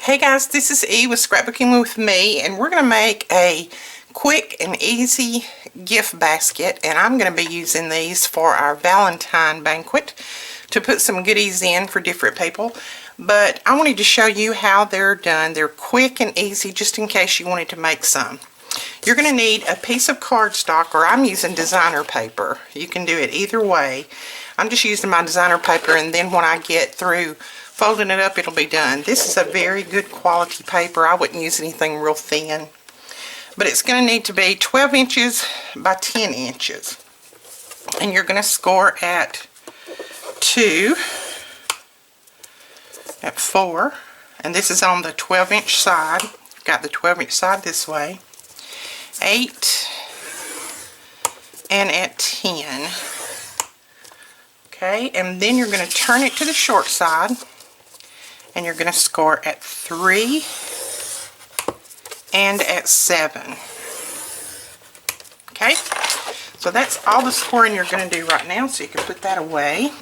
Hey guys, this is E with Scrapbooking with me, and we're going to make a quick and easy gift basket, and I'm going to be using these for our Valentine banquet to put some goodies in for different people. But I wanted to show you how they're done. They're quick and easy just in case you wanted to make some. You're going to need a piece of cardstock, or I'm using designer paper. You can do it either way. I'm just using my designer paper, and then when I get through folding it up, it'll be done. This is a very good quality paper. I wouldn't use anything real thin. But it's going to need to be 12 inches by 10 inches. And you're going to score at 2, at 4. And this is on the 12-inch side. Got the 12-inch side this way. 8. And at 10. Okay, and then you're going to turn it to the short side. And you're going to score at 3 and at 7. Okay, so that's all the scoring you're going to do right now, so you can put that away.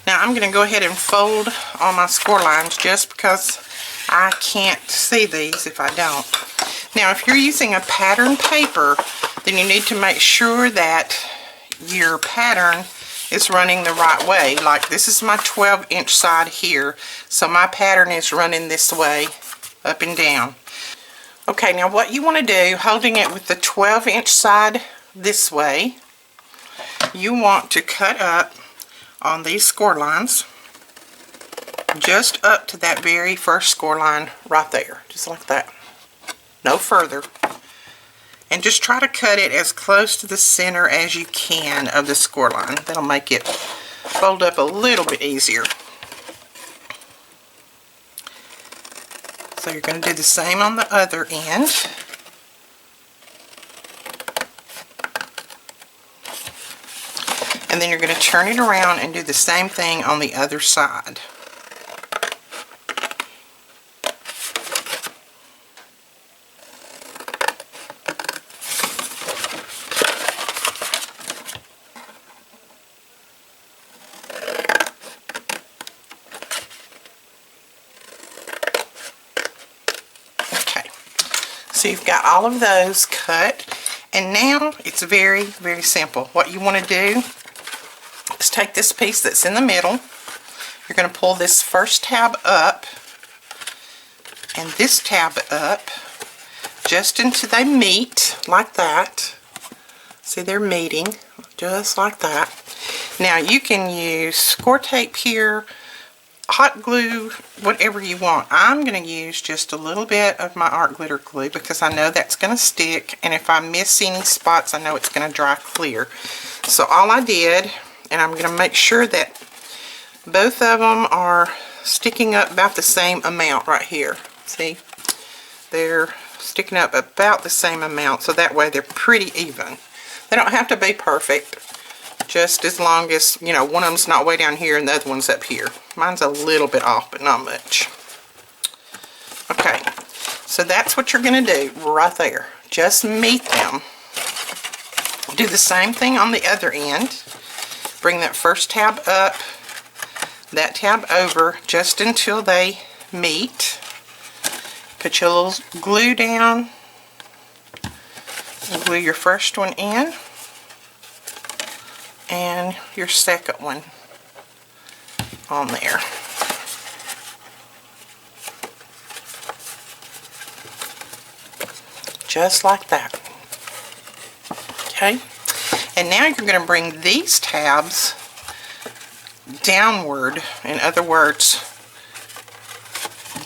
Now I'm going to go ahead and fold all my score lines just because I can't see these if I don't. Now if you're using a pattern paper, then you need to make sure that your pattern is running the right way. Like this is my 12-inch side here, so my pattern is running this way, up and down. Okay, now what you want to do, holding it with the 12-inch side this way, you want to cut up on these score lines, just up to that very first score line right there, just like that, no further. And just try to cut it as close to the center as you can of the score line. That'll make it fold up a little bit easier. So you're going to do the same on the other end. And then you're going to turn it around and do the same thing on the other side. So you've got all of those cut, and now it's very, very simple. What you want to do is take this piece that's in the middle. You're going to pull this first tab up and this tab up just until they meet like that. See, they're meeting just like that. Now you can use score tape here, hot glue, whatever you want. I'm going to use just a little bit of my art glitter glue because I know that's going to stick, and if I miss any spots I know it's going to dry clear. So all I did, and I'm going to make sure that both of them are sticking up about the same amount right here. See, they're sticking up about the same amount, so that way they're pretty even. They don't have to be perfect, just as long as, you know, one of them's not way down here and the other one's up here. Mine's a little bit off, but not much. Okay, so that's what you're going to do right there. Just meet them. Do the same thing on the other end. Bring that first tab up, that tab over, just until they meet. Put your little glue down. Glue your first one in. And your second one on there. Just like that. Okay? And now you're going to bring these tabs downward. In other words,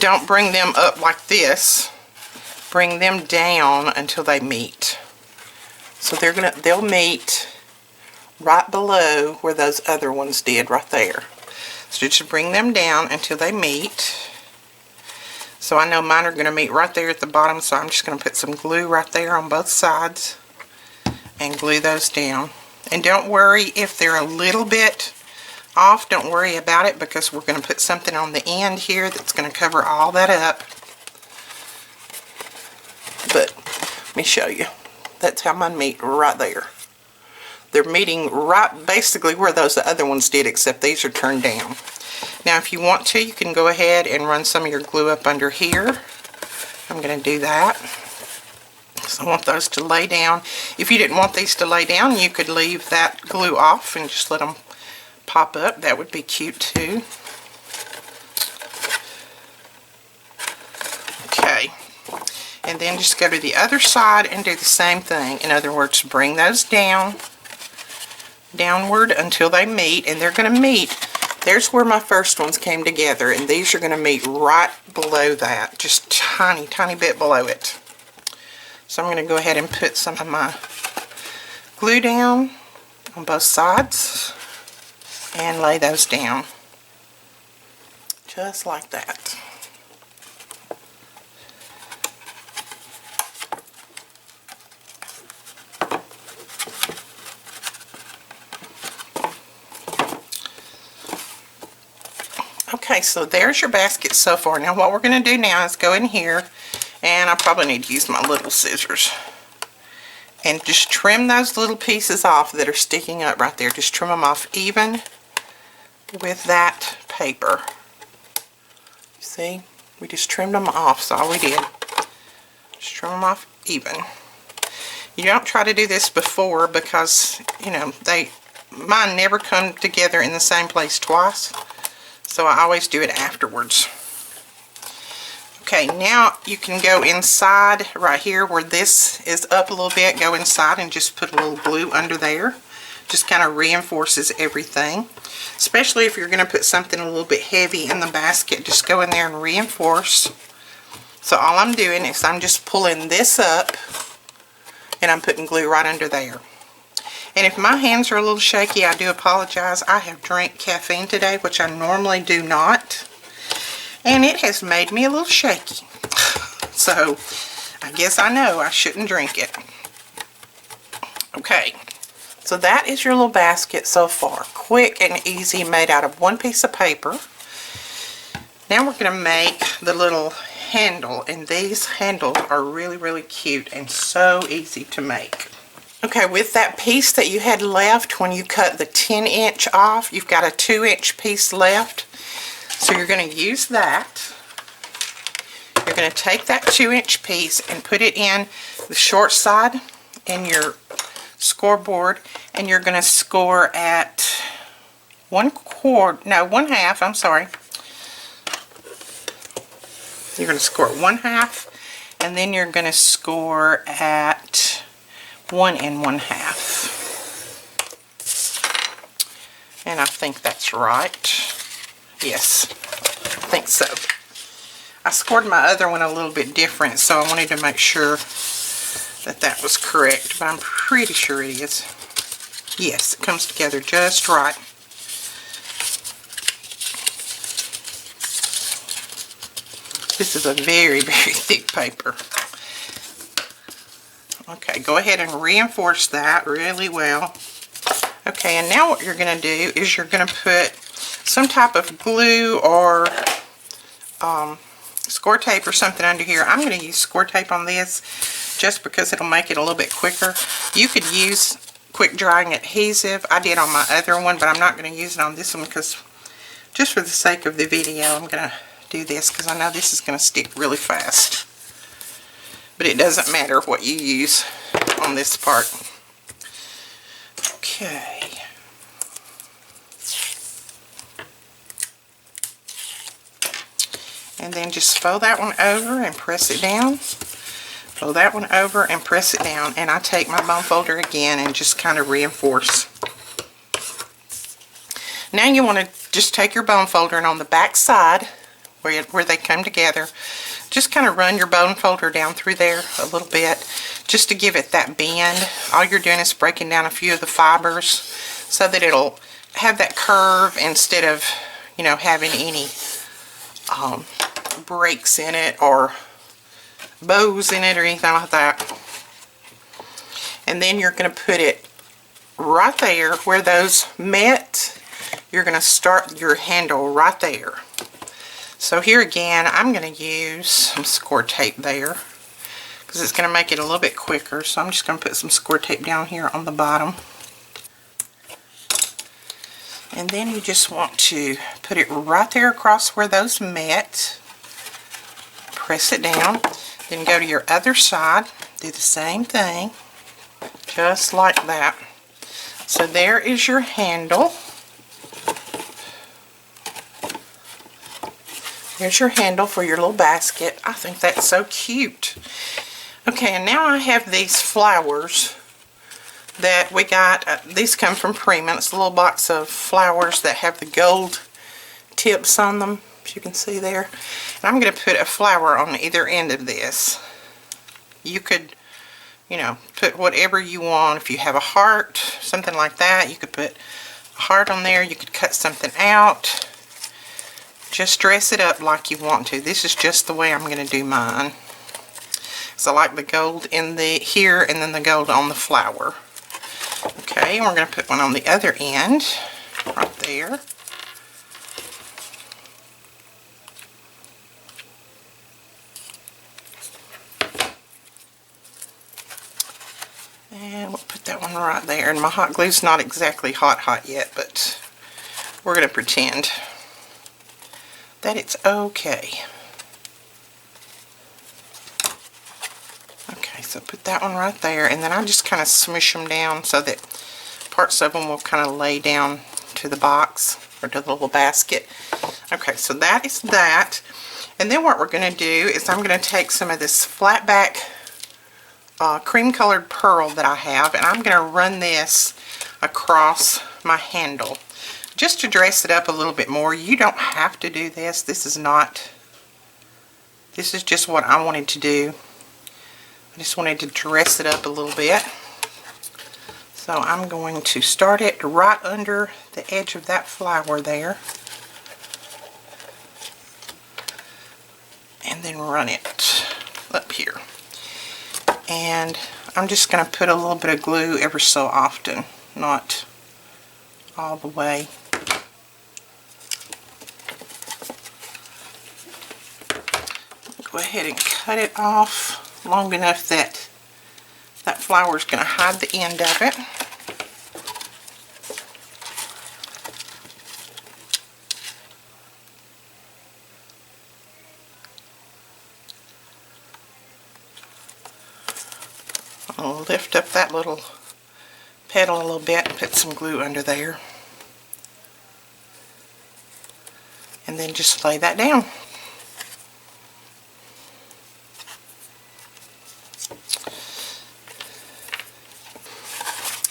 don't bring them up like this. Bring them down until they meet. So they'll meet right below where those other ones did right there. So just bring them down until they meet. So I know mine are going to meet right there at the bottom, so I'm just going to put some glue right there on both sides and glue those down. And don't worry if they're a little bit off, don't worry about it, because we're going to put something on the end here that's going to cover all that up. But let me show you. That's how mine meet right there. They're meeting right basically where those other ones did, except these are turned down. Now if you want to, you can go ahead and run some of your glue up under here. I'm going to do that. So I want those to lay down. If you didn't want these to lay down, you could leave that glue off and just let them pop up. That would be cute too. Okay. And then just go to the other side and do the same thing. In other words, bring those downward until they meet, and they're going to meet. There's where my first ones came together, and these are going to meet right below that, just tiny, tiny bit below it. So I'm going to go ahead and put some of my glue down on both sides and lay those down, just like that. Okay, so there's your basket so far. Now what we're going to do now is go in here, and I probably need to use my little scissors, and just trim those little pieces off that are sticking up right there. Just trim them off even with that paper. You see? We just trimmed them off, that's all we did. Just trim them off even. You don't try to do this before because, you know, mine never come together in the same place twice. So I always do it afterwards. Okay, now you can go inside right here where this is up a little bit. Go inside and just put a little glue under there. Just kind of reinforces everything. Especially if you're going to put something a little bit heavy in the basket. Just go in there and reinforce. So all I'm doing is I'm just pulling this up and I'm putting glue right under there. And if my hands are a little shaky, I do apologize. I have drank caffeine today, which I normally do not. And it has made me a little shaky. So, I guess I know I shouldn't drink it. Okay, so that is your little basket so far. Quick and easy, made out of one piece of paper. Now we're going to make the little handle. And these handles are really, really cute and so easy to make. Okay, with that piece that you had left when you cut the 10-inch off, you've got a 2-inch piece left. So you're going to use that. You're going to take that 2-inch piece and put it in the short side in your scoreboard, and you're going to score at 1/2, I'm sorry. You're going to score at 1/2, and then you're going to score at 1 1/2. And I think that's right. Yes, I think so. I scored my other one a little bit different, so I wanted to make sure that that was correct, but I'm pretty sure it is. Yes, it comes together just right. This is a very, very thick paper. Okay, go ahead and reinforce that really well. Okay, and now what you're going to do is you're going to put some type of glue or score tape or something under here. I'm going to use score tape on this just because it'll make it a little bit quicker. You could use quick drying adhesive. I did on my other one, but I'm not going to use it on this one because just for the sake of the video, I'm going to do this because I know this is going to stick really fast. But it doesn't matter what you use on this part. Okay. And then just fold that one over and press it down. Fold that one over and press it down. And I take my bone folder again and just kind of reinforce. Now you want to just take your bone folder and on the back side where they come together, just kind of run your bone folder down through there a little bit just to give it that bend. All you're doing is breaking down a few of the fibers so that it'll have that curve instead of, you know, having any breaks in it or bows in it or anything like that. And then you're going to put it right there where those met. You're going to start your handle right there. So here again, I'm going to use some score tape there because it's going to make it a little bit quicker. So I'm just going to put some score tape down here on the bottom. And then you just want to put it right there across where those met. Press it down. Then go to your other side. Do the same thing. Just like that. So there is your handle. There's your handle for your little basket. I think that's so cute. Okay, and now I have these flowers that we got. These come from Prima. It's a little box of flowers that have the gold tips on them, as you can see there. And I'm going to put a flower on either end of this. You could, you know, put whatever you want. If you have a heart, something like that, you could put a heart on there. You could cut something out. Just dress it up like you want to. This is just the way I'm going to do mine. So I like the gold in the here and then the gold on the flower. Okay, we're going to put one on the other end, right there. And we'll put that one right there. And my hot glue's not exactly hot yet, but we're going to pretend that it's okay. Okay, so put that one right there, and then I just kind of smush them down so that parts of them will kind of lay down to the box or to the little basket. Okay, so that is that. And then what we're going to do is I'm going to take some of this flat back cream colored pearl that I have, and I'm going to run this across my handle just to dress it up a little bit more. You don't have to do this. This is just what I wanted to do. I just wanted to dress it up a little bit. So I'm going to start it right under the edge of that flower there. And then run it up here. And I'm just going to put a little bit of glue ever so often, not all the way. Go ahead and cut it off long enough that that flower is going to hide the end of it. I'll lift up that little petal a little bit and put some glue under there. And then just lay that down.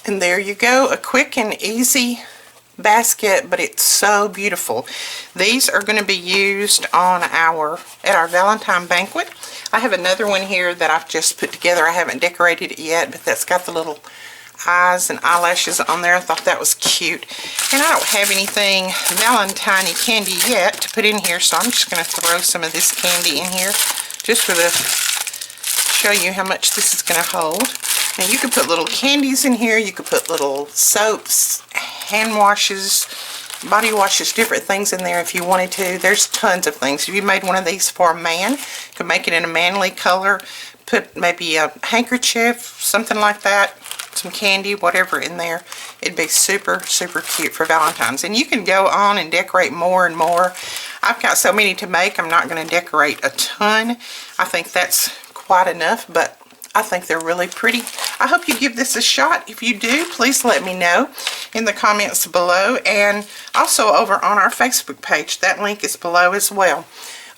And there you go, a quick and easy basket, but it's so beautiful. These are going to be used on at our Valentine banquet. I have another one here that I've just put together. I haven't decorated it yet, but that's got the little eyes and eyelashes on there. I thought that was cute. And I don't have anything Valentine candy yet to put in here, so I'm just going to throw some of this candy in here just for the show you how much this is going to hold. Now you could put little candies in here, you could put little soaps, hand washes, body washes, different things in there if you wanted to. There's tons of things. If you made one of these for a man, you could make it in a manly color, put maybe a handkerchief, something like that, some candy, whatever in there. It'd be super, super cute for Valentine's. And you can go on and decorate more and more. I've got so many to make, I'm not going to decorate a ton. I think that's quite enough, but I think they're really pretty. I hope you give this a shot. If you do, please let me know in the comments below, and also over on our Facebook page. That link is below as well.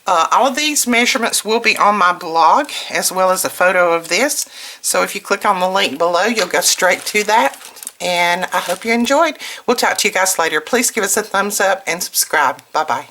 All of these measurements will be on my blog, as well as a photo of this. So if you click on the link below, you'll go straight to that. And I hope you enjoyed. We'll talk to you guys later. Please give us a thumbs up and subscribe. Bye-bye.